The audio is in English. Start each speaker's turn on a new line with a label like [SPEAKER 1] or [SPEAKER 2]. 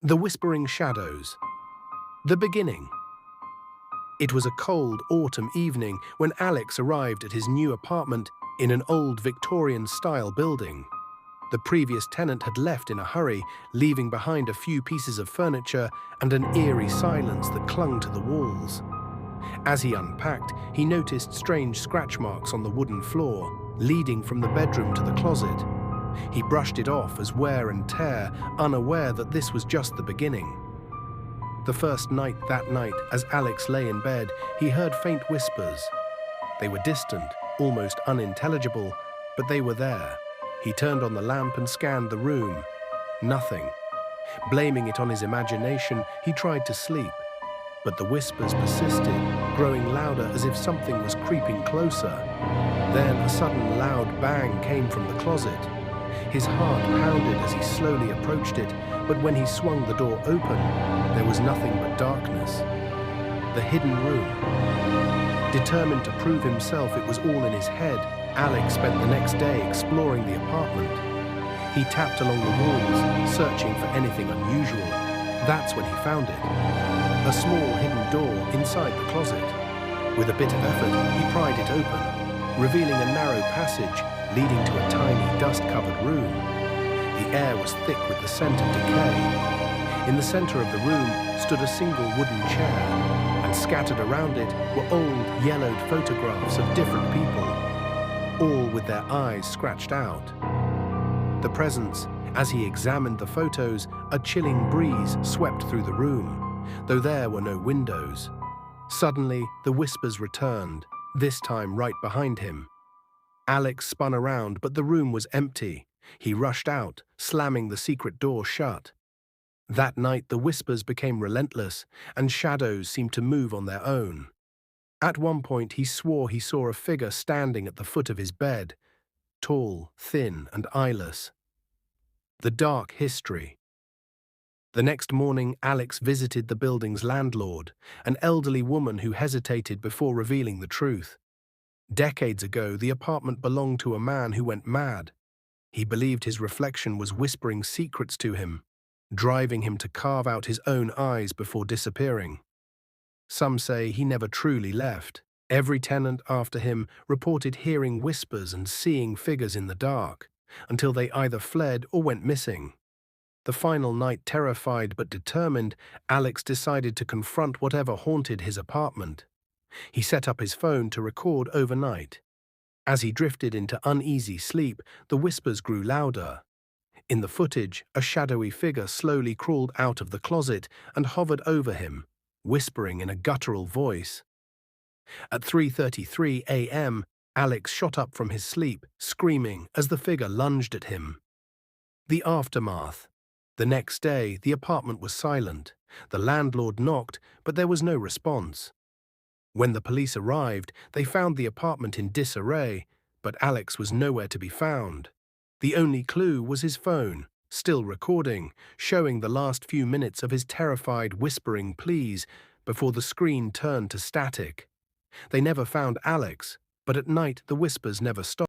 [SPEAKER 1] The Whispering Shadows. The beginning. It was a cold autumn evening when Alex arrived at his new apartment in an old Victorian-style building. The previous tenant had left in a hurry, leaving behind a few pieces of furniture and an eerie silence that clung to the walls. As he unpacked, he noticed strange scratch marks on the wooden floor, leading from the bedroom to the closet. He brushed it off as wear and tear, unaware that this was just the beginning. The first night that night, as Alex lay in bed, he heard faint whispers. They were distant, almost unintelligible, but they were there. He turned on the lamp and scanned the room. Nothing. Blaming it on his imagination, he tried to sleep. But the whispers persisted, growing louder as if something was creeping closer. Then a sudden loud bang came from the closet. His heart pounded as he slowly approached it, but when he swung the door open, there was nothing but darkness. The hidden room. Determined to prove himself it was all in his head, Alex spent the next day exploring the apartment. He tapped along the walls, searching for anything unusual. That's when he found it. A small hidden door inside the closet. With a bit of effort, he pried it open, revealing a narrow passage leading to a tiny, dust-covered room. The air was thick with the scent of decay. In the center of the room stood a single wooden chair, and scattered around it were old, yellowed photographs of different people, all with their eyes scratched out. The presence, as he examined the photos, a chilling breeze swept through the room, though there were no windows. Suddenly, the whispers returned, this time right behind him. Alex spun around, but the room was empty. He rushed out, slamming the secret door shut. That night, the whispers became relentless, and shadows seemed to move on their own. At one point, he swore he saw a figure standing at the foot of his bed, tall, thin, and eyeless. The dark history. The next morning, Alex visited the building's landlord, an elderly woman who hesitated before revealing the truth. Decades ago, the apartment belonged to a man who went mad. He believed his reflection was whispering secrets to him, driving him to carve out his own eyes before disappearing. Some say he never truly left. Every tenant after him reported hearing whispers and seeing figures in the dark, until they either fled or went missing. The final night, terrified but determined, Alex decided to confront whatever haunted his apartment. He set up his phone to record overnight. As he drifted into uneasy sleep, the whispers grew louder. In the footage, a shadowy figure slowly crawled out of the closet and hovered over him, whispering in a guttural voice. At 3:33 a.m., Alex shot up from his sleep, screaming as the figure lunged at him. The aftermath. The next day, the apartment was silent. The landlord knocked, but there was no response. When the police arrived, they found the apartment in disarray, but Alex was nowhere to be found. The only clue was his phone, still recording, showing the last few minutes of his terrified, whispering pleas before the screen turned to static. They never found Alex, but at night the whispers never stopped.